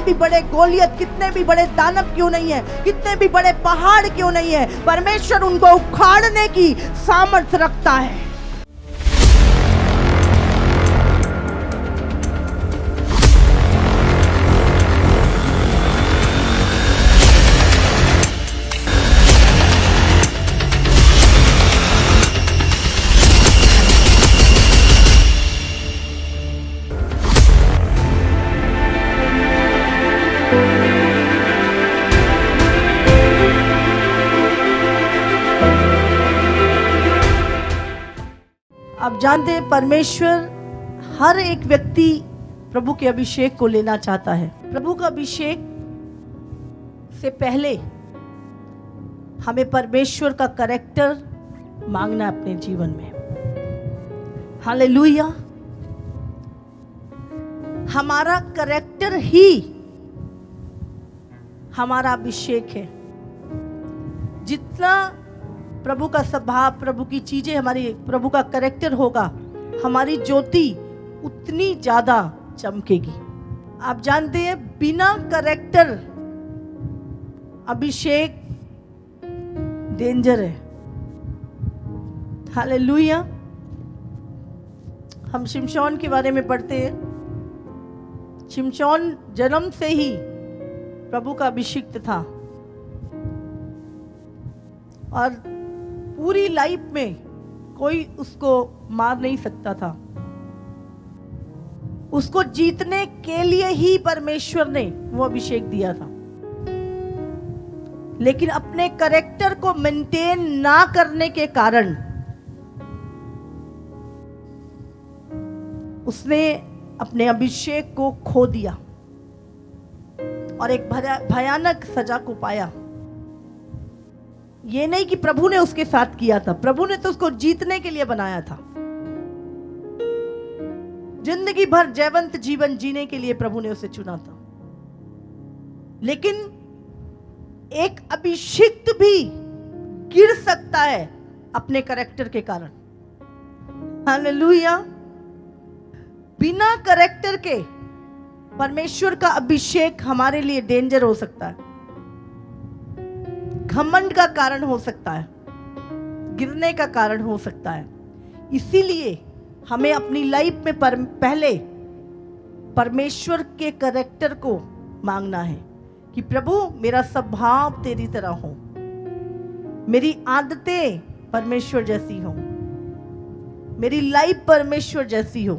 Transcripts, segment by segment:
भी बड़े गोलियत, कितने भी बड़े दानव क्यों नहीं है, कितने भी बड़े पहाड़ क्यों नहीं है, परमेश्वर उनको उखाड़ने की सामर्थ्य रखता है। आप जानते हैं परमेश्वर हर एक व्यक्ति प्रभु के अभिषेक को लेना चाहता है। प्रभु का अभिषेक से पहले हमें परमेश्वर का कैरेक्टर मांगना अपने जीवन में। हालेलुया। हमारा कैरेक्टर ही हमारा अभिषेक है। जितना प्रभु का स्वभाव, प्रभु की चीजें, हमारी प्रभु का कैरेक्टर होगा, हमारी ज्योति उतनी ज्यादा चमकेगी। आप जानते हैं बिना कैरेक्टर अभिषेक डेंजर है। हालेलुया। हम शिमशोन के बारे में पढ़ते हैं। शिमशोन जन्म से ही प्रभु का अभिषिक्त था और पूरी लाइफ में कोई उसको मार नहीं सकता था। उसको जीतने के लिए ही परमेश्वर ने वो अभिषेक दिया था, लेकिन अपने कैरेक्टर को मेंटेन ना करने के कारण उसने अपने अभिषेक को खो दिया और एक भयानक सजा को पाया। ये नहीं कि प्रभु ने उसके साथ किया था, प्रभु ने तो उसको जीतने के लिए बनाया था। जिंदगी भर जयवंत जीवन जीने के लिए प्रभु ने उसे चुना था, लेकिन एक अभिषिक्त भी गिर सकता है अपने कैरेक्टर के कारण। हालेलुया। बिना कैरेक्टर के परमेश्वर का अभिषेक हमारे लिए डेंजर हो सकता है, घमंड का कारण हो सकता है, गिरने का कारण हो सकता है। इसीलिए हमें अपनी लाइफ में पहले परमेश्वर के कैरेक्टर को मांगना है कि प्रभु मेरा स्वभाव तेरी तरह हो, मेरी आदतें परमेश्वर जैसी हो, मेरी लाइफ परमेश्वर जैसी हो।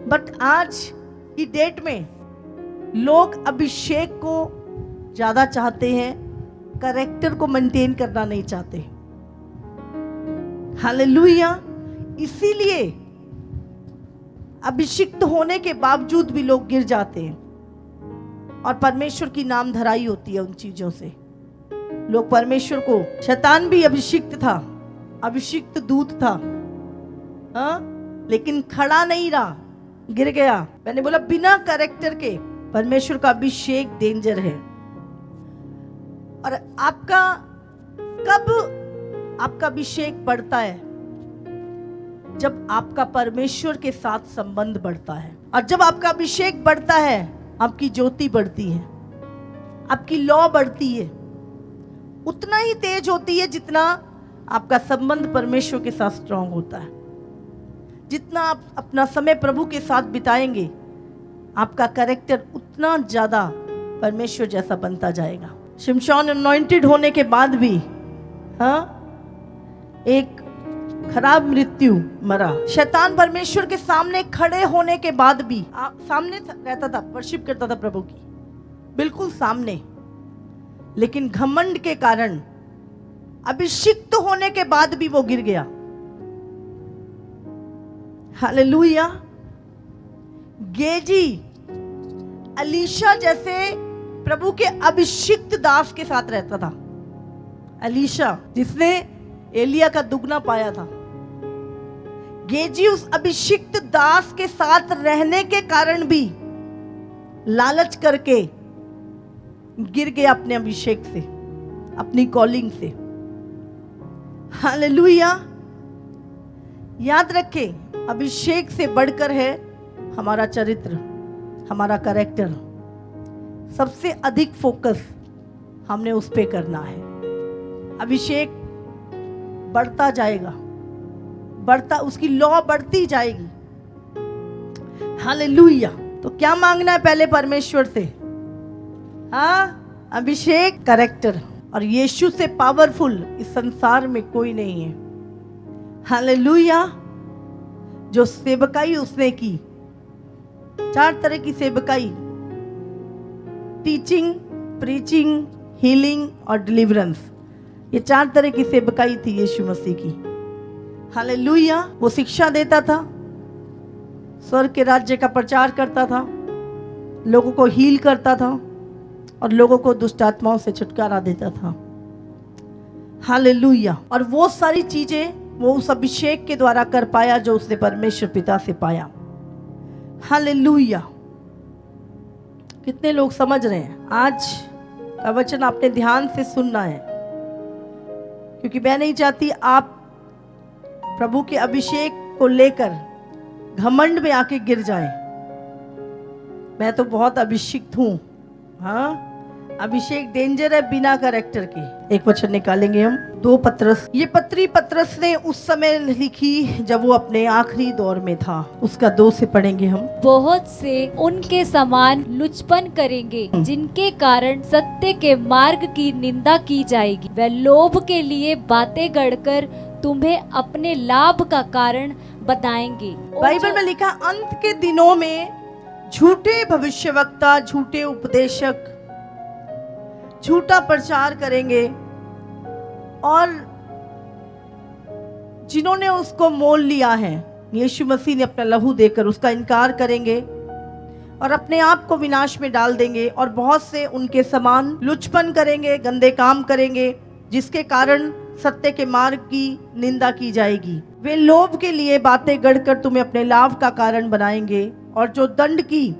बट आज की डेट में लोग अभिषेक को ज्यादा चाहते हैं, कैरेक्टर को मेंटेन करना नहीं चाहते। हालेलुया। इसीलिए अभिषिक्त होने के बावजूद भी लोग गिर जाते हैं और परमेश्वर की नाम धराई होती है उन चीजों से। लोग परमेश्वर को, शैतान भी अभिषिक्त था, अभिषिक्त दूत था, लेकिन खड़ा नहीं रहा, गिर गया। मैंने बोला बिना कैरेक्टर के परमेश्वर का अभिषेक डेंजर है। और आपका कब आपका अभिषेक बढ़ता है? जब आपका परमेश्वर के साथ संबंध बढ़ता है। और जब आपका अभिषेक बढ़ता है, आपकी ज्योति बढ़ती है, आपकी लौ बढ़ती है, उतना ही तेज होती है जितना आपका संबंध परमेश्वर के साथ स्ट्रांग होता है। जितना आप अपना समय प्रभु के साथ बिताएंगे, आपका कैरेक्टर उतना ज्यादा परमेश्वर जैसा बनता जाएगा। शिमशोन अनॉइंटेड होने के बाद भी एक खराब मृत्यु मरा। शैतान परमेश्वर के सामने खड़े होने के बाद भी सामने रहता था, वर्शिप करता था प्रभु की, बिल्कुल सामने, लेकिन घमंड के कारण अभिषिक्त होने के बाद भी वो गिर गया। हालेलुया। गेजी अलीशा जैसे प्रभु के अभिषिक्त दास के साथ रहता था। अलीशा जिसने एलिया का दुगना पाया था, गेजी उस अभिषिक्त दास के साथ रहने के कारण भी लालच करके गिर गया अपने अभिषेक से, अपनी कॉलिंग से। हालेलुया। याद रखें, अभिषेक से बढ़कर है हमारा चरित्र, हमारा कैरेक्टर। सबसे अधिक फोकस हमने उस पे करना है। अभिषेक बढ़ता जाएगा, बढ़ता, उसकी लौ बढ़ती जाएगी। हालेलुया। तो क्या मांगना है पहले परमेश्वर से? हाँ, अभिषेक, कैरेक्टर। और यीशु से पावरफुल इस संसार में कोई नहीं है। हालेलुया। जो सेवकाई उसने की, 4 तरह की सेवकाई, टीचिंग, प्रीचिंग, हीलिंग और डिलीवरेंस। ये 4 तरह की सेवकाई थी यीशु मसीह की। हालेलुया। वो शिक्षा देता था, स्वर्ग के राज्य का प्रचार करता था, लोगों को हील करता था और लोगों को दुष्ट आत्माओं से छुटकारा देता था। हालेलुया। और वो सारी चीजें वो उस अभिषेक के द्वारा कर पाया जो उसने परमेश्वर पिता से पाया। हालेलुया। कितने लोग समझ रहे हैं? आज का वचन आपने ध्यान से सुनना है, क्योंकि मैं नहीं चाहती आप प्रभु के अभिषेक को लेकर घमंड में आके गिर जाएं। मैं तो बहुत अभिषिक्त हूं। हाँ, अभिषेक डेंजर है बिना कैरेक्टर के। एक वचन निकालेंगे हम, 2 पत्रस। ये पत्री पत्रस ने उस समय लिखी जब वो अपने आखिरी दौर में था। उसका 2 से पढ़ेंगे हम। बहुत से उनके समान लुचपन करेंगे, जिनके कारण सत्य के मार्ग की निंदा की जाएगी। वे लोभ के लिए बातें गढ़कर तुम्हें अपने लाभ का कारण बताएंगे। बाइबल में लिखा, अंत के दिनों में झूठे भविष्यवक्ता, झूठे उपदेशक झूठा प्रचार करेंगे और जिन्होंने उसको मोल लिया है, यीशु मसीह ने अपना लहू देकर, उसका इनकार करेंगे और अपने आप को विनाश में डाल देंगे। और बहुत से उनके समान लुचपन करेंगे, गंदे काम करेंगे, जिसके कारण सत्य के मार्ग की निंदा की जाएगी। वे लोभ के लिए बातें गढ़कर तुम्हें अपने लाभ का कारण बनाएंगे, और जो दंड की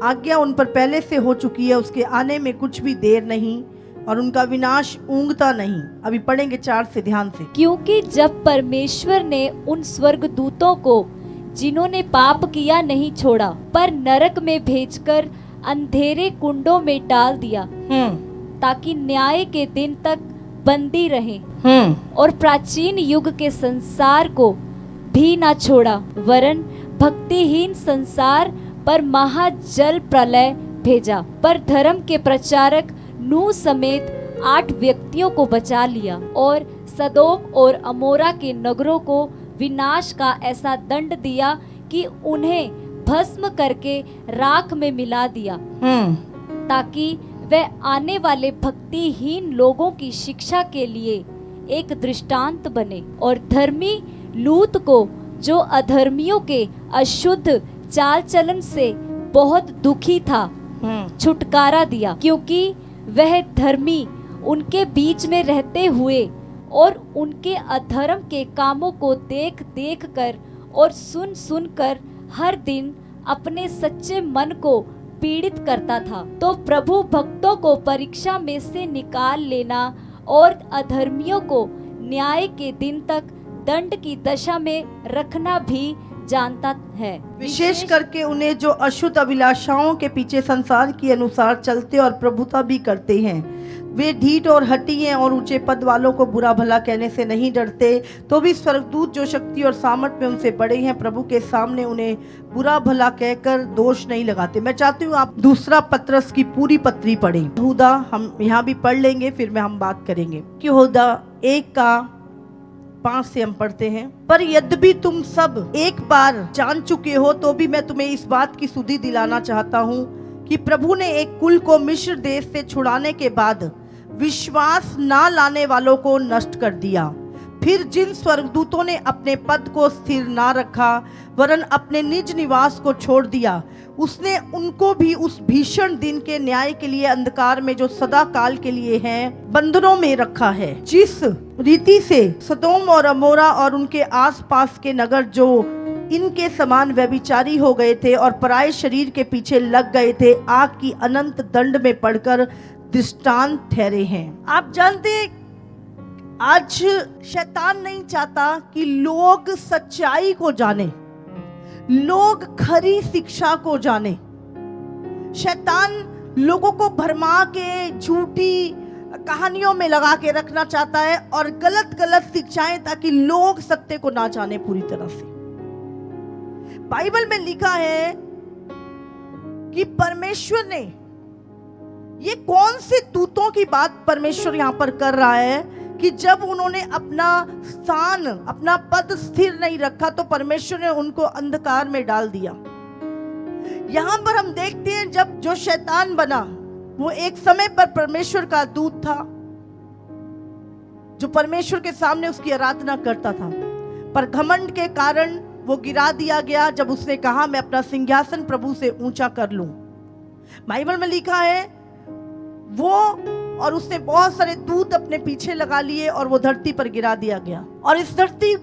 आज्ञा उन पर पहले से हो चुकी है, उसके आने में कुछ भी देर नहीं और उनका विनाश ऊंघता नहीं। अभी पढ़ेंगे 4 से, ध्यान से। क्योंकि जब परमेश्वर ने उन स्वर्गदूतों को जिन्होंने पाप किया नहीं छोड़ा, पर नरक में भेजकर अंधेरे कुंडों में डाल दिया, ताकि न्याय के दिन तक बंदी रहे, और प्राचीन युग के संसार को भी ना छोड़ा, वरन भक्तिहीन संसार पर महाजल प्रलय भेजा, पर धर्म के प्रचारक नूह समेत 8 व्यक्तियों को बचा लिया, और सदोम और अमोरा के नगरों को विनाश का ऐसा दंड दिया कि उन्हें भस्म करके राख में मिला दिया, ताकि वह आने वाले भक्तिहीन लोगों की शिक्षा के लिए एक दृष्टांत बने, और धर्मी लूत को, जो अधर्मियों के अशुद्ध चाल चलन से बहुत दुखी था, छुटकारा दिया, क्योंकि वह धर्मी उनके बीच में रहते हुए और उनके अधर्म के कामों को देख देख कर और सुन सुन कर हर दिन अपने सच्चे मन को पीड़ित करता था। तो प्रभु भक्तों को परीक्षा में से निकाल लेना और अधर्मियों को न्याय के दिन तक दंड की दशा में रखना भी जानता है। विशेष करके उन्हें जो अशुद्ध अभिलाषाओं के पीछे संसार के अनुसार चलते और प्रभुता भी करते हैं। वे ढीठ और हठी हैं और ऊंचे पद वालों को बुरा भला कहने से नहीं डरते, तो भी स्वर्गदूत जो शक्ति और सामर्थ में उनसे बड़े हैं, प्रभु के सामने उन्हें बुरा भला कहकर दोष नहीं लगाते। मैं चाहती हूँ आप 2 पत्रस की पूरी पत्री पढ़ें। यहूदा हम यहाँ भी पढ़ लेंगे, फिर में हम बात करेंगे कि यहूदा 1:5 से हम पढ़ते हैं। पर यद्यपि तुम सब एक बार जान चुके हो, तो भी मैं तुम्हें इस बात की सुधि दिलाना चाहता हूँ कि प्रभु ने एक कुल को मिस्र देश से छुड़ाने के बाद विश्वास ना लाने वालों को नष्ट कर दिया। फिर जिन स्वर्गदूतों ने अपने पद को स्थिर ना रखा, वरन अपने निज निवास को छोड़ दिया, उसने उनको भी उस भीषण दिन के न्याय के लिए अंधकार में, जो सदा काल के लिए हैं, बंधनों में रखा है। जिस रीति से सदोम और अमोरा और उनके आसपास के नगर जो इनके समान व्यभिचारी हो गए थे और पराये शरीर के पीछे लग गए थे, आग की अनंत दंड में पड़कर दृष्टांत ठहरे हैं। आप जानते हैं, आज शैतान नहीं चाहता कि लोग सच्चाई को जाने, लोग खरी शिक्षा को जाने। शैतान लोगों को भरमा के झूठी कहानियों में लगा के रखना चाहता है और गलत गलत शिक्षाएं, ताकि लोग सत्य को ना जाने पूरी तरह से। बाइबल में लिखा है कि परमेश्वर ने, ये कौन से दूतों की बात परमेश्वर यहां पर कर रहा है कि जब उन्होंने अपना स्थान, अपना पद स्थिर नहीं रखा तो परमेश्वर ने उनको अंधकार में डाल दिया। यहां पर हम देखते हैं जब जो शैतान बना, वो एक समय पर परमेश्वर का दूत था, जो परमेश्वर के सामने उसकी आराधना करता था, पर घमंड के कारण वो गिरा दिया गया जब उसने कहा मैं अपना सिंहासन प्रभु से ऊंचा कर लूं। बाइबल में लिखा है वो और उसने बहुत सारे दूत अपने पीछे लगा लिए और वो धरती पर गिरा दिया गया, और इस धरती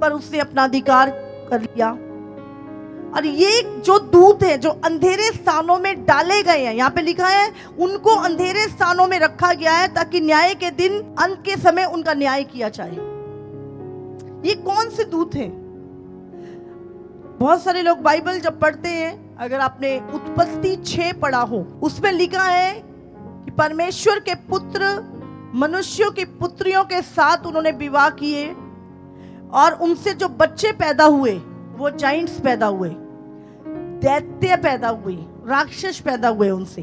पर उसने अपना अधिकार कर लिया। और ये जो दूत है जो अंधेरे स्थानों में डाले गए हैं, यहाँ पे लिखा है उनको अंधेरे स्थानों में रखा गया है ताकि न्याय के दिन, अंत के समय उनका न्याय किया जाए। ये कौन से दूत हैं? बहुत सारे लोग बाइबल जब पढ़ते हैं, अगर आपने उत्पत्ति 6 पढ़ा हो, उसमें लिखा है कि परमेश्वर के पुत्र मनुष्यों की पुत्रियों के साथ उन्होंने विवाह किए और उनसे जो बच्चे पैदा हुए वो जाइंट्स पैदा हुए, दैत्य पैदा हुए, राक्षस पैदा हुए उनसे।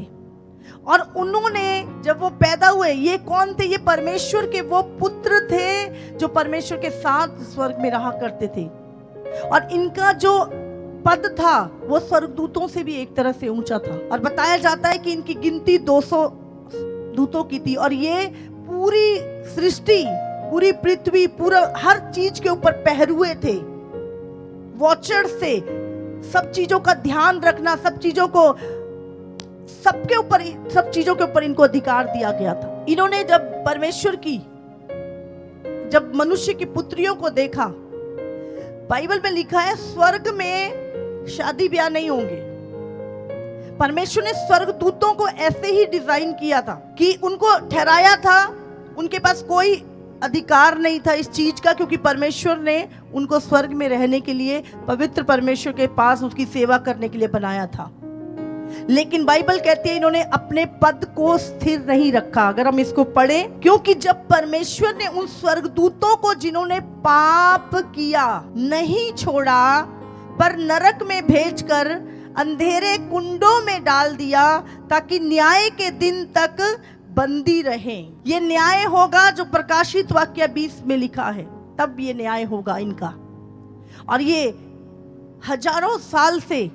और उन्होंने जब वो पैदा हुए, ये कौन थे? ये परमेश्वर के वो पुत्र थे जो परमेश्वर के साथ स्वर्ग में रहा करते थे, और इनका जो पद था वो स्वर्गदूतों से भी एक तरह से ऊंचा था। और बताया जाता है कि इनकी गिनती 200 दूतों की थी, और ये पूरी सृष्टि, पूरी पृथ्वी, पूरा हर चीज के ऊपर पहरुए थे, वॉचर्स थे। सब चीजों का ध्यान रखना, सब चीजों के ऊपर इनको अधिकार दिया गया था। इन्होंने जब परमेश्वर की, जब मनुष्य की पुत्रियों को देखा, बाइबल में लिखा है स्वर्ग में शादी ब्याह नहीं होंगे। परमेश्वर ने स्वर्गदूतों को ऐसे ही डिजाइन किया था कि उनको ठहराया था, उनके पास कोई अधिकार नहीं था इस चीज का, क्योंकि परमेश्वर ने उनको स्वर्ग में रहने के लिए, पवित्र परमेश्वर के पास उसकी सेवा करने के लिए बनाया था। लेकिन बाइबल कहती है इन्होंने अपने पद को स्थिर नहीं रखा। अगर हम इसको पढ़ें, क्योंकि जब परमेश्वर ने उन स्वर्गदूतों को जिन्होंने पाप किया नहीं छोड़ा, पर नरक में भेजकर अंधेरे कुंडों में डाल दिया ताकि न्याय के दिन तक बंदी रहें। ये न्याय होगा जो प्रकाशित वाक्य 20 में लिखा है, तब ये न्याय होगा इनका। और ये हजारों साल से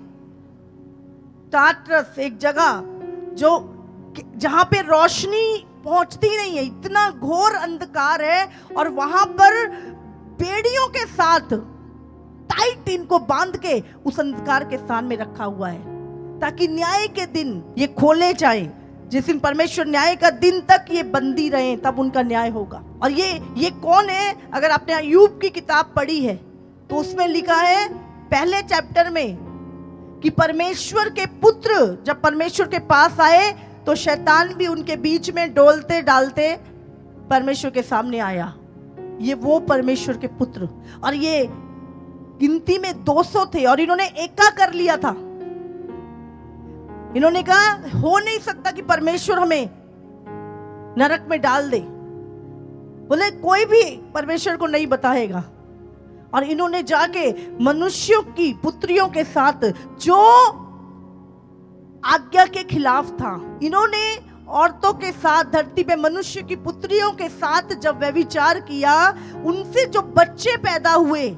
टाट्रस, एक जगह जो जहां पे रोशनी पहुंचती नहीं है, इतना घोर अंधकार है, और वहां पर बेड़ियों के साथ टाइट इनको बांध के उस अंधकार के स्थान में रखा हुआ है ताकि न्याय के दिन ये खोले जाए। जिस दिन परमेश्वर न्याय का दिन तक ये बंदी रहे, तब उनका न्याय होगा। और ये कौन है? अगर आपने अय्यूब की किताब पढ़ी है तो उसमें लिखा है पहले चैप्टर में कि परमेश्वर के पुत्र जब परमेश्वर के पास आए तो शैतान भी उनके बीच में डोलते डालते परमेश्वर के सामने आया। ये वो परमेश्वर के पुत्र, और ये गिनती में 200 थे, और इन्होंने एका कर लिया था। इन्होंने कहा हो नहीं सकता कि परमेश्वर हमें नरक में डाल दे, बोले कोई भी परमेश्वर को नहीं बताएगा। और इन्होंने जाके मनुष्यों की पुत्रियों के साथ, जो आज्ञा के खिलाफ था, इन्होंने औरतों के साथ, धरती पे मनुष्य की पुत्रियों के साथ जब व्यभिचार किया, उनसे जो बच्चे पैदा हुए,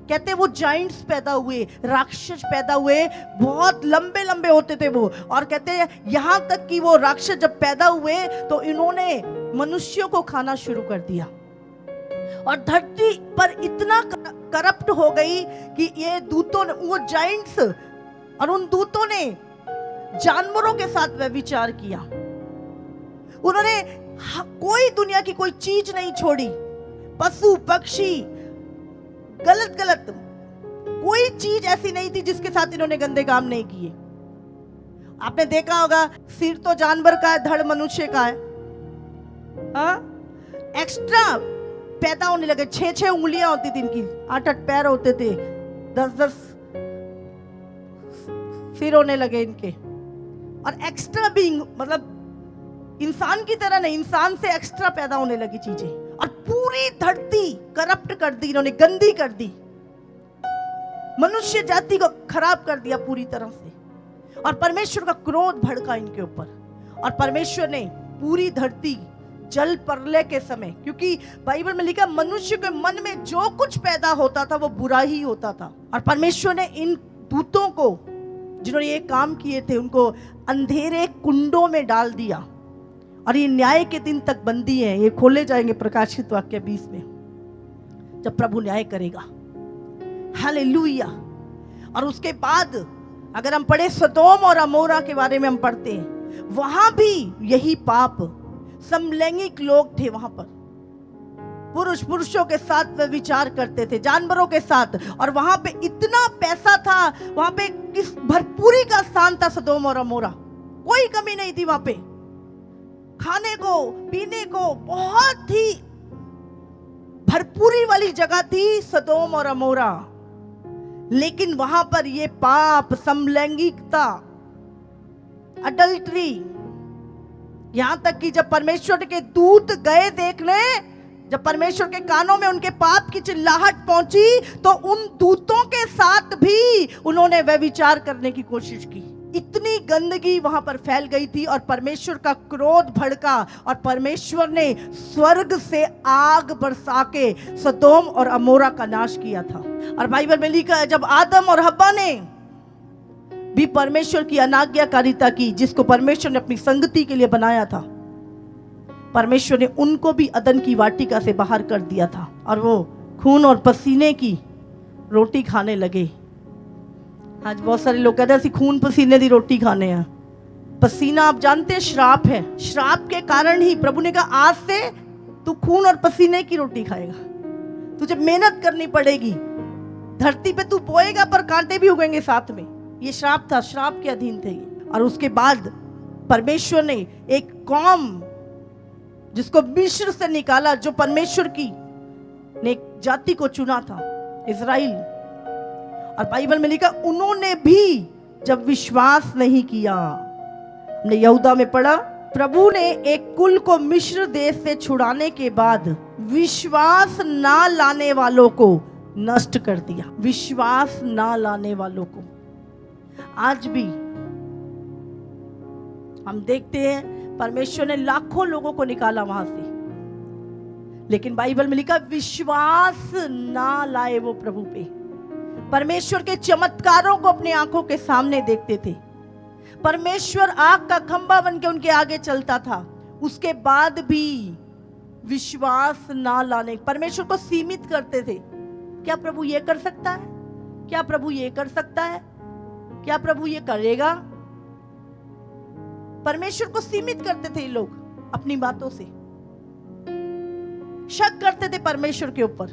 कहते वो जाइंट्स पैदा हुए, राक्षस पैदा हुए, बहुत लंबे लंबे होते थे वो। और कहते यहां तक कि वो राक्षस जब पैदा हुए तो इन्होंने मनुष्यों को खाना शुरू कर दिया, और धरती पर इतना करप्ट हो गई कि ये दूतों ने, वो जाइंट्स और उन दूतों ने जानवरों के साथ व्यभिचार किया। उन्होंने कोई दुनिया की कोई चीज नहीं छोड़ी, पशु पक्षी, गलत गलत कोई चीज ऐसी नहीं थी जिसके साथ इन्होंने गंदे काम नहीं किए। आपने देखा होगा सिर तो जानवर का है, धड़ मनुष्य का है, एक्स्ट्रा पैदा होने लगे। 6-6 उंगलियां होती थी इनकी, 8-8 पैर होते थे, 10-10 सिर होने लगे इनके। और एक्स्ट्रा बीइंग, मतलब इंसान की तरह नहीं, इंसान से एक्स्ट्रा पैदा होने लगी चीजें, और पूरी धरती करप्ट कर दी इन्होंने, गंदी कर दी, मनुष्य जाति को खराब कर दिया पूरी तरह से। और परमेश्वर का क्रोध भड़का इनके ऊपर, और परमेश्वर ने पूरी धरती जल प्रलय के समय, क्योंकि बाइबल में लिखा मनुष्य के मन में जो कुछ पैदा होता था वो बुरा ही होता था, और परमेश्वर ने इन दूतों को जिन्होंने ये काम किए थे उनको अंधेरे कुंडों में डाल दिया, और ये न्याय के दिन तक बंदी है। ये खोले जाएंगे प्रकाशित वाक्य 20 में, जब प्रभु न्याय करेगा। हालेलुया। और उसके बाद अगर हम पढ़े सदोम और अमोरा के बारे में हम पढ़ते हैं, वहां भी यही पाप, समलैंगिक लोग थे वहां पर, पुरुषों के साथ वे विचार करते थे, जानवरों के साथ, और वहां पे इतना पैसा था, वहां पे किस भरपूरी का स्थान था सदोम और अमोरा, कोई कमी नहीं थी वहां पे, खाने को पीने को बहुत ही भरपूरी वाली जगह थी सदोम और अमोरा। लेकिन वहां पर ये पाप, समलैंगिकता, अडल्ट्री, यहां तक कि जब परमेश्वर के दूत गए देखने, जब परमेश्वर के कानों में उनके पाप की चिल्लाहट पहुंची, तो उन दूतों के साथ भी उन्होंने व्यभिचार करने की कोशिश की। इतनी गंदगी वहां पर फैल गई थी, और परमेश्वर का क्रोध भड़का, और परमेश्वर ने स्वर्ग से आग बरसा के सदोम और अमोरा का नाश किया था। और बाइबल में लिखा है जब आदम और हव्वा ने भी परमेश्वर की अनाज्ञाकारिता की, जिसको परमेश्वर ने अपनी संगति के लिए बनाया था, परमेश्वर ने उनको भी अदन की वाटिका से बाहर कर दिया था, और वो खून और पसीने की रोटी खाने लगे। आज बहुत सारे लोग कहते हैं ਅਸੀਂ खून पसीने की रोटी खाने हैं। पसीना आप जानते हैं श्राप है, श्राप के कारण ही प्रभु ने कहा आज से तू खून और पसीने की रोटी खाएगा, तुझे मेहनत करनी पड़ेगी, धरती पे तू बोएगा पर कांटे भी उगेंगे साथ में। ये श्राप था, श्राप के अधीन थे ये। और उसके बाद परमेश्वर ने एक कौम जिसको मिस्र से निकाला, जो परमेश्वर की ने एक जाति को चुना था, इजराइल, और बाइबल में लिखा उन्होंने भी जब विश्वास नहीं किया। हमने यहूदा में पढ़ा, प्रभु ने एक कुल को मिस्र देश से छुड़ाने के बाद विश्वास ना लाने वालों को नष्ट कर दिया। विश्वास ना लाने वालों को आज भी हम देखते हैं परमेश्वर ने लाखों लोगों को निकाला वहां से, लेकिन बाइबल में लिखा विश्वास ना लाए वो प्रभु पे। परमेश्वर के चमत्कारों को अपने आंखों के सामने देखते थे, परमेश्वर आग का खंभा बन के उनके आगे चलता था, उसके बाद भी विश्वास ना लाने, परमेश्वर को सीमित करते थे। क्या प्रभु ये कर सकता है? क्या प्रभु ये कर सकता है? क्या प्रभु ये करेगा? परमेश्वर को सीमित करते थे लोग अपनी बातों से, शक करते थे परमेश्वर के ऊपर,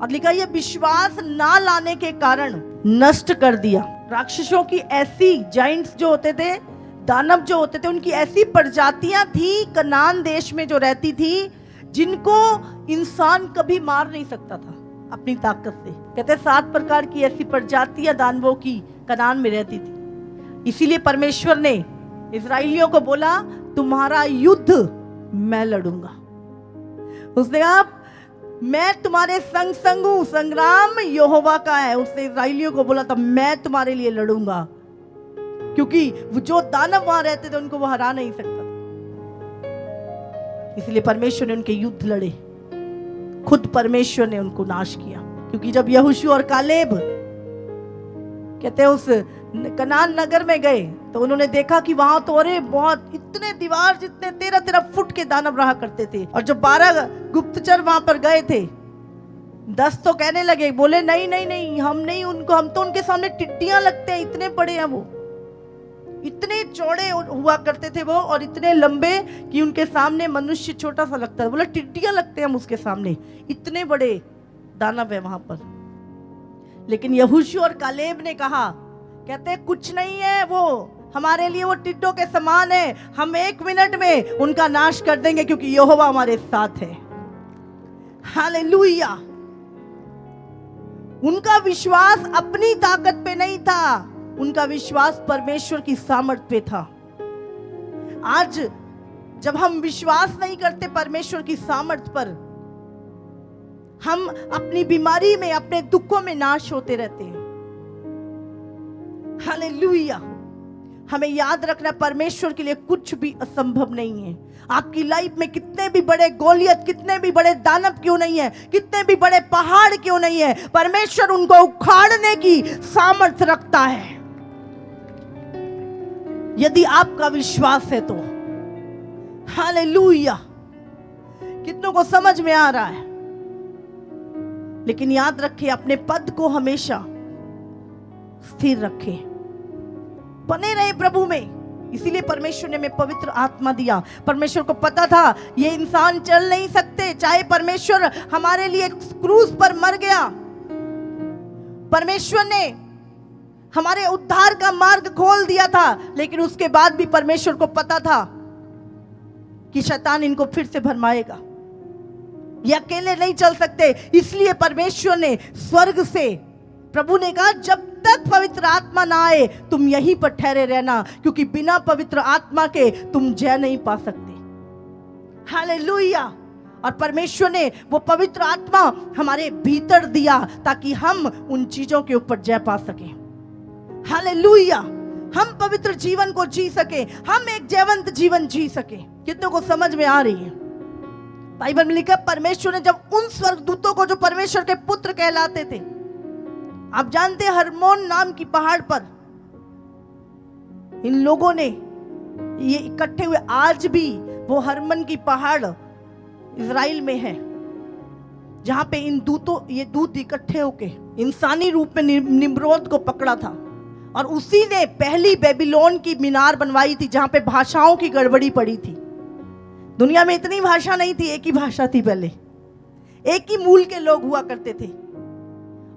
और लिखा ये विश्वास ना लाने के कारण नष्ट कर दिया। राक्षसों की ऐसी जाइंट्स जो होते थे, दानव जो होते थे, उनकी ऐसी प्रजातियां थी कनान देश में जो रहती थी, जिनको इंसान कभी मार नहीं सकता था अपनी ताकत से। कहते 7 प्रकार की ऐसी प्रजातियां दानवों की कनान में रहती थी। इसीलिए परमेश्वर ने इजराइलियों को बोला तुम्हारा युद्ध मैं लड़ूंगा। उसने कहा मैं तुम्हारे संग संग हूं, संग्राम यहोवा का है। उसने इजराइलियों को बोला था मैं तुम्हारे लिए लड़ूंगा, क्योंकि वो जो दानव वहां रहते थे उनको वो हरा नहीं सकता था। इसलिए परमेश्वर ने उनके युद्ध लड़े, खुद परमेश्वर ने उनको नाश किया। क्योंकि जब यहोशू और कालेब कहते हैं उस कनान नगर में गए, तो उन्होंने देखा कि वहां तो अरे बहुत इतने दीवार जितने 13-13 फुट के दानव रहा करते थे। और जो 12 गुप्तचर वहां पर गए थे, 10 तो कहने लगे, बोले नहीं नहीं नहीं हम नहीं, उनको हम तो उनके सामने टिड्डियां लगते हैं, इतने बड़े हैं वो, इतने चौड़े हुआ करते थे वो, और इतने लंबे कि उनके सामने मनुष्य छोटा सा लगता है। बोले टिड्डियां लगते हैं हम उसके सामने, इतने बड़े दानव है वहां पर। लेकिन यहोशू और कालेब ने कहा, कहते कुछ नहीं है वो, हमारे लिए वो टिड्डों के समान है, हम 1 मिनट में उनका नाश कर देंगे क्योंकि यहोवा हमारे साथ है। हालेलुया। उनका विश्वास अपनी ताकत पे नहीं था, उनका विश्वास परमेश्वर की सामर्थ पे था। आज जब हम विश्वास नहीं करते परमेश्वर की सामर्थ पर, हम अपनी बीमारी में, अपने दुखों में नाश होते रहते हैं। हालेलुया। हमें याद रखना, परमेश्वर के लिए कुछ भी असंभव नहीं है। आपकी लाइफ में कितने भी बड़े गोलियत, कितने भी बड़े दानव क्यों नहीं है, कितने भी बड़े पहाड़ क्यों नहीं है, परमेश्वर उनको उखाड़ने की सामर्थ रखता है, यदि आपका विश्वास है तो। हालेलुया। कितनों को समझ में आ रहा है? लेकिन याद रखें, अपने पद को हमेशा स्थिर रखें, बने रहे प्रभु में। इसीलिए परमेश्वर ने हमें पवित्र आत्मा दिया। परमेश्वर को पता था ये इंसान चल नहीं सकते, चाहे परमेश्वर हमारे लिए क्रूस पर मर गया, परमेश्वर ने हमारे उद्धार का मार्ग खोल दिया था, लेकिन उसके बाद भी परमेश्वर को पता था कि शैतान इनको फिर से भरमाएगा, ये अकेले नहीं चल सकते। इसलिए परमेश्वर ने स्वर्ग से, प्रभु ने कहा जब तक पवित्र आत्मा ना आए तुम यहीं पर ठहरे रहना, क्योंकि बिना पवित्र आत्मा के तुम जय नहीं पा सकते। हालेलुया। और परमेश्वर ने वो पवित्र आत्मा हमारे भीतर दिया ताकि हम उन चीजों के ऊपर जय पा सकें। हालेलुया। हम पवित्र जीवन को जी सके, हम एक जयवंत जीवन जी सके। कितनों को समझ में आ रही है? बाइबल में लिखा, परमेश्वर ने जब उन स्वर्गदूतों को जो परमेश्वर के पुत्र कहलाते थे, आप जानते हैं हरमोन नाम की पहाड़ पर इन लोगों ने ये इकट्ठे हुए। आज भी वो हरमन की पहाड़ इजराइल में है, जहां पे ये दूत इकट्ठे होके इंसानी रूप में निम्रोद को पकड़ा था, और उसी ने पहली बेबीलोन की मीनार बनवाई थी, जहां पे भाषाओं की गड़बड़ी पड़ी थी। दुनिया में इतनी भाषा नहीं थी, एक ही भाषा थी पहले, एक ही मूल के लोग हुआ करते थे।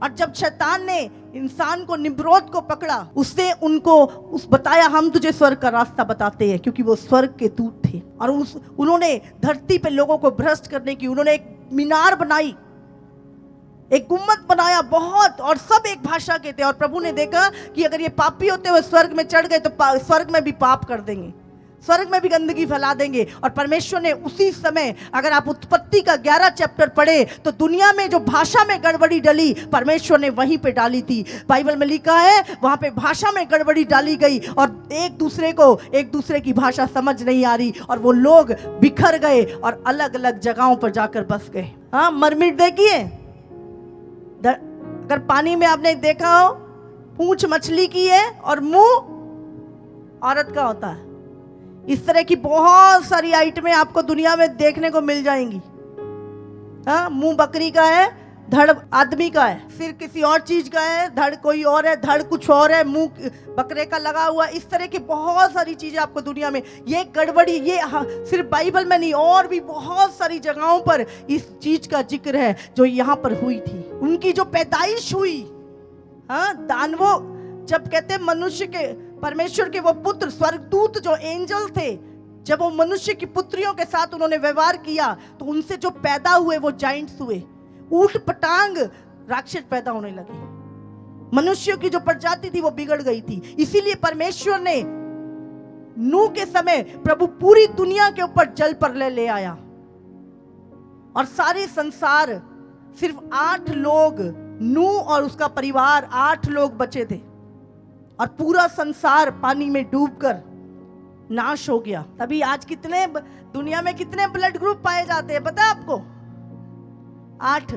और जब शैतान ने इंसान को, निम्रोद को पकड़ा, उसने उनको बताया हम तुझे स्वर्ग का रास्ता बताते हैं, क्योंकि वो स्वर्ग के दूत थे। और उन्होंने धरती पे लोगों को भ्रष्ट करने की, उन्होंने एक मीनार बनाई, एक गुम्मत बनाया बहुत, और सब एक भाषा के थे। और प्रभु ने देखा कि अगर ये पापी होते हुए स्वर्ग में चढ़ गए तो स्वर्ग में भी पाप कर देंगे, स्वर्ग में भी गंदगी फैला देंगे। और परमेश्वर ने उसी समय, अगर आप उत्पत्ति का 11 चैप्टर पढ़े तो दुनिया में जो भाषा में गड़बड़ी डली, परमेश्वर ने वहीं पे डाली थी। बाइबल में लिखा है वहां पे भाषा में गड़बड़ी डाली गई, और एक दूसरे की भाषा समझ नहीं आ रही, और वो लोग बिखर गए और अलग अलग जगहों पर जाकर बस गए। हाँ, मरमिट देखिए, अगर पानी में आपने देखा हो, पूंछ मछली की है और मुंह औरत का होता है। इस तरह की बहुत सारी आइटमें आपको दुनिया में देखने को मिल जाएंगी। हाँ, मुंह बकरी का है, धड़ आदमी का है, सिर किसी और चीज का है, धड़ कोई और है, धड़ कुछ और है, मुंह बकरे का लगा हुआ। इस तरह की बहुत सारी चीजें आपको दुनिया में, ये गड़बड़ी, ये सिर्फ बाइबल में नहीं, और भी बहुत सारी जगहों पर इस चीज का जिक्र है जो यहाँ पर हुई थी। उनकी जो पैदाइश हुई, हाँ, दानवों, जब कहते मनुष्य के, परमेश्वर के वो पुत्र स्वर्गदूत जो एंजल थे, जब वो मनुष्य की पुत्रियों के साथ उन्होंने व्यवहार किया तो उनसे जो पैदा हुए वो जाइंट्स हुए, ऊट पटांग राक्षस पैदा होने लगे। मनुष्यों की जो प्रजाति थी वो बिगड़ गई थी। इसीलिए परमेश्वर ने नूह के समय प्रभु पूरी दुनिया के ऊपर जल प्रलय ले आया, और सारे संसार, सिर्फ 8 लोग, नूह और उसका परिवार 8 लोग बचे थे, और पूरा संसार पानी में डूबकर नाश हो गया। तभी आज दुनिया में कितने ब्लड ग्रुप पाए जाते हैं पता है आपको? 8,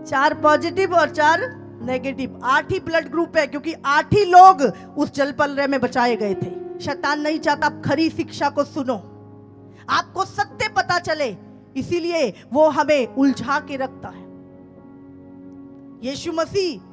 4 पॉजिटिव और 4 नेगेटिव, 8 ही ब्लड ग्रुप है, क्योंकि 8 ही लोग उस जल प्रलय में बचाए गए थे। शैतान नहीं चाहता आप खरी शिक्षा को सुनो, आपको सत्य पता चले, इसीलिए वो हमें उलझा के रखता है। यीशु मसीह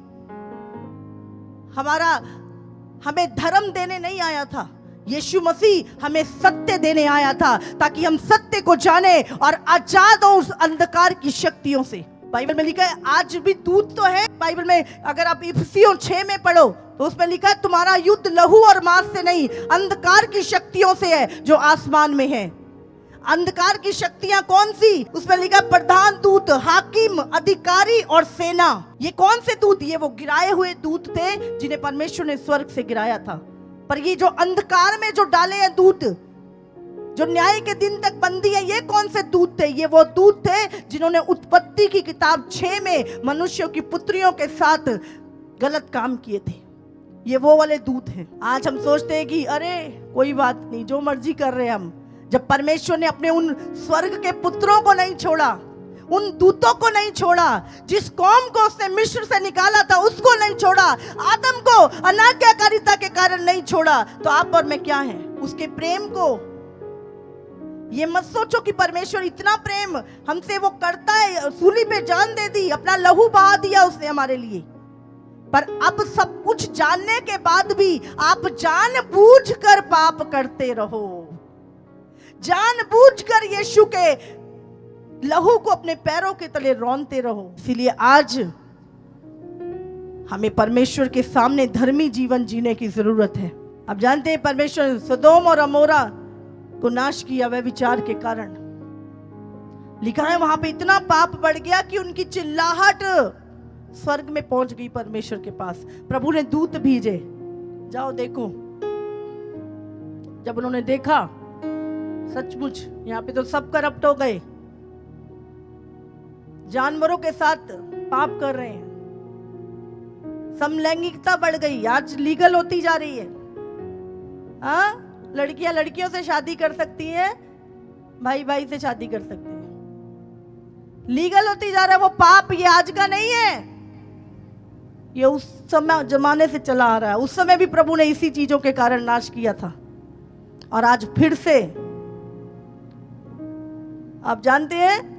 हमें धर्म देने नहीं आया था, यीशु मसीह हमें सत्य देने आया था, ताकि हम सत्य को जाने और आजाद हो उस अंधकार की शक्तियों से। बाइबल में लिखा है, आज भी दूत तो है। बाइबल में अगर आप इफिसियों 6 में पढ़ो तो उसमें लिखा है, तुम्हारा युद्ध लहू और मांस से नहीं, अंधकार की शक्तियों से है जो आसमान में है। अंधकार की शक्तियां कौन सी? उसमें लिखा प्रधान दूत, हाकिम, अधिकारी और सेना। ये कौन से दूत? ये वो गिराए हुए दूत थे जिन्हें परमेश्वर ने स्वर्ग से गिराया था। पर ये जो अंधकार में जो डाले हैं दूत, जो न्याय के दिन तक बंदी है, ये कौन से दूत थे? ये वो दूत थे जिन्होंने उत्पत्ति की किताब 6 में मनुष्यों की पुत्रियों के साथ गलत काम किए थे। ये वो वाले दूत हैं। आज हम सोचते हैं कि अरे कोई बात नहीं, जो मर्जी कर रहे हैं हम, जब परमेश्वर ने अपने उन स्वर्ग के पुत्रों को नहीं छोड़ा, उन दूतों को नहीं छोड़ा, जिस कौम को उसने मिस्र से निकाला था उसको नहीं छोड़ा, आदम को अनाज्ञाकारिता के कारण नहीं छोड़ा, तो आप और मैं क्या हैं? उसके प्रेम को ये मत सोचो कि परमेश्वर इतना प्रेम हमसे वो करता है, सूली पे जान दे दी, अपना लहू बहा दिया उसने हमारे लिए। पर अब सब कुछ जानने के बाद भी आप जानबूझकर पाप करते रहो, जानबूझकर यीशु के लहू को अपने पैरों के तले रौंदते रहो। इसीलिए आज हमें परमेश्वर के सामने धर्मी जीवन जीने की जरूरत है। आप जानते हैं परमेश्वर सदोम और अमोरा को नाश किया वह विचार के कारण। लिखा है वहां पे इतना पाप बढ़ गया कि उनकी चिल्लाहट स्वर्ग में पहुंच गई परमेश्वर के पास। प्रभु ने दूत भेजे, जाओ देखो। जब उन्होंने देखा सचमुच यहाँ पे तो सब करप्ट हो गए, जानवरों के साथ पाप कर रहे हैं, समलैंगिकता बढ़ गई, आज लीगल होती जा रही है। हाँ, लड़कियां लड़कियों से शादी कर सकती हैं, भाई भाई से शादी कर सकते हैं, लीगल होती जा रहा है वो पाप। ये आज का नहीं है, ये उस समय जमाने से चला आ रहा है। उस समय भी प्रभु ने इसी चीजों के कारण नाश किया था, और आज फिर से। आप जानते हैं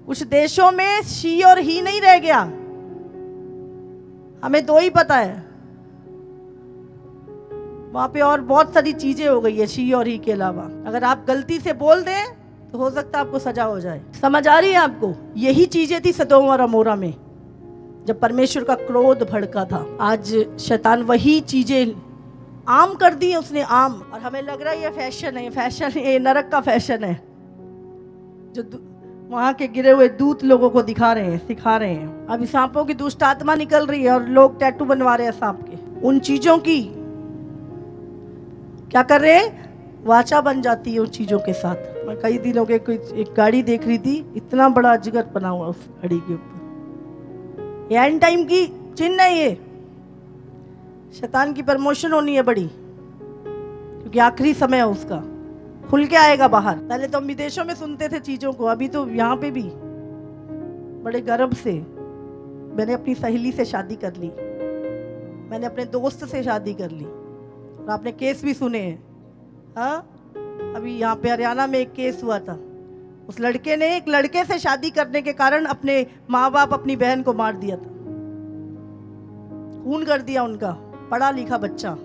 कुछ देशों में शी और ही नहीं रह गया, हमें दो ही पता है, वहां पे और बहुत सारी चीजें हो गई है शी और ही के अलावा। अगर आप गलती से बोल दें तो हो सकता है आपको सजा हो जाए। समझ आ रही है आपको? यही चीजें थी सदोम और अमोरा में जब परमेश्वर का क्रोध भड़का था। आज शैतान वही चीजें आम कर दी है उसने, आम। और हमें लग रहा है ये फैशन है, फैशन है, ये नरक का फैशन है, जो वहां के गिरे हुए दूत लोगों को दिखा रहे हैं, सिखा रहे हैं। अभी सांपों की दुष्ट आत्मा निकल रही है और लोग टैटू बनवा रहे हैं सांप के। उन चीजों की क्या कर रहे हैं? वाचा बन जाती है उन चीजों के साथ। मैं कई दिन हो गए कोई एक गाड़ी देख रही थी, इतना बड़ा अजगर बना हुआ उस गाड़ी के ऊपर। ये एंड टाइम की चिन्ह है, ये शैतान की प्रमोशन होनी है बड़ी, क्योंकि आखिरी समय है उसका, खुल के आएगा बाहर। पहले तो हम विदेशों में सुनते थे चीजों को, अभी तो यहाँ पे भी बड़े गर्व से। मैंने अपनी सहेली से शादी कर ली, मैंने अपने दोस्त से शादी कर ली, और आपने केस भी सुने हैं। हाँ, अभी यहाँ पे हरियाणा में एक केस हुआ था, उस लड़के ने एक लड़के से शादी करने के कारण अपने माँ बाप, अपनी बहन को मार दिया था, खून कर दिया उनका, पढ़ा लिखा बच्चा।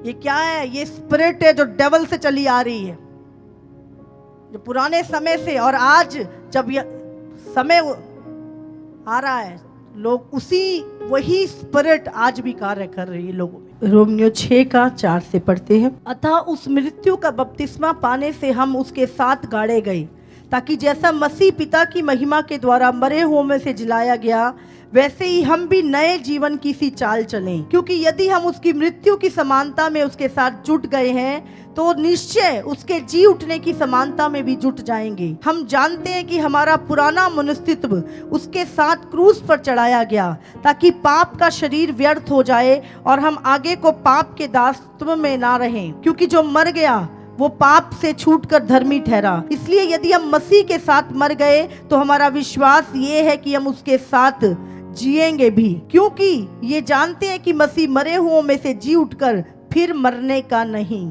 ये क्या है? ये स्पिरिट है जो डेवल से चली आ रही है, जो पुराने समय से। और आज जब यह समय आ रहा है, लोग उसी वही स्पिरिट आज भी कार्य कर रही है लोगों में। रोमियो 6:4 से पढ़ते हैं, अतः उस मृत्यु का बपतिस्मा पाने से हम उसके साथ गाड़े गए, ताकि जैसा मसीह पिता की महिमा के द्वारा मरे हुओं में से जिलाया गया, वैसे ही हम भी नए जीवन की सी चाल चलें। क्योंकि यदि हम उसकी मृत्यु की समानता में उसके साथ जुट गए हैं, तो निश्चय उसके जी उठने की समानता में भी जुट जाएंगे। हम जानते हैं कि हमारा पुराना मनुष्यत्व उसके साथ क्रूस पर चढ़ाया गया, ताकि पाप का शरीर व्यर्थ हो जाए और हम आगे को पाप के दासत्व में ना रहें। क्योंकि जो मर गया वो पाप से छूटकर धर्मी ठहरा। इसलिए यदि हम मसीह के साथ मर गए, तो हमारा विश्वास ये है कि हम उसके साथ जिएंगे भी, क्योंकि ये जानते हैं कि मसीह मरे हुओं में से जी उठकर फिर मरने का नहीं,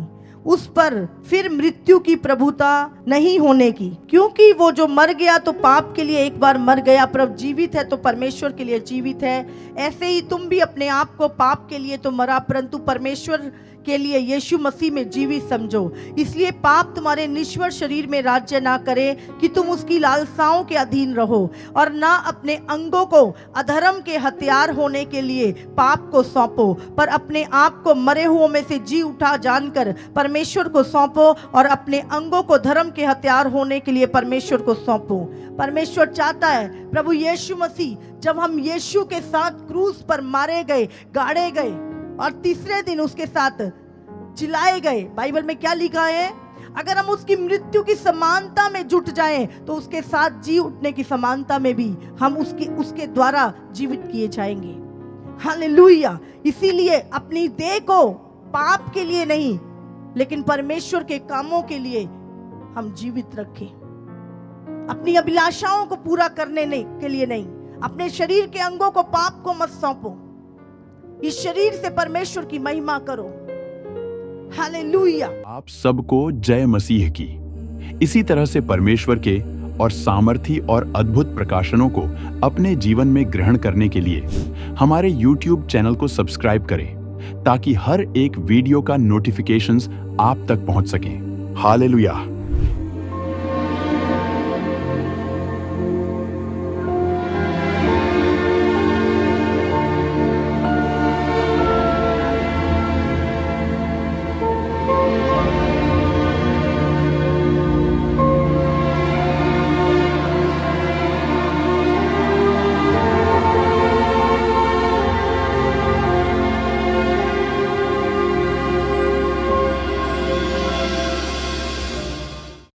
उस पर फिर मृत्यु की प्रभुता नहीं होने की। क्योंकि वो जो मर गया तो पाप के लिए एक बार मर गया, पर अब जीवित है तो परमेश्वर के लिए जीवित है। ऐसे ही तुम भी अपने आप को पाप के लिए तो मरा, परंतु परमेश्वर के लिए यीशु मसीह में जीवित समझो। इसलिए पाप तुम्हारे निश्वर शरीर में राज्य ना करे कि तुम उसकी लालसाओं के अधीन रहो, और ना अपने अंगों को अधर्म के हथियार होने के लिए पाप को सौंपो, पर अपने आप को मरे हुओं में से जी उठा जानकर परमेश्वर को सौंपो, और अपने अंगों को धर्म के हथियार होने के लिए परमेश्वर को सौंपो। परमेश्वर चाहता है प्रभु यीशु मसीह, जब हम यीशु के साथ क्रूस पर मारे गए, गाड़े गए, और तीसरे दिन उसके साथ जिलाए गए, बाइबल में क्या लिखा है, अगर हम उसकी मृत्यु की समानता में जुट जाएं तो उसके साथ जी उठने की समानता में भी हम उसके द्वारा जीवित किए जाएंगे। हालेलुया। इसीलिए अपनी देह को पाप के लिए नहीं लेकिन परमेश्वर के कामों के लिए हम जीवित रखें। अपनी अभिलाषाओं को पूरा करने के लिए नहीं, अपने शरीर के अंगों को पाप को मत सौंपो, इस शरीर से परमेश्वर की महिमा करो। हालेलुया। आप सबको जय मसीह की। इसी तरह से परमेश्वर के और सामर्थी और अद्भुत प्रकाशनों को अपने जीवन में ग्रहण करने के लिए हमारे YouTube चैनल को सब्सक्राइब करें ताकि हर एक वीडियो का नोटिफिकेशंस आप तक पहुंच सके। हालेलुया।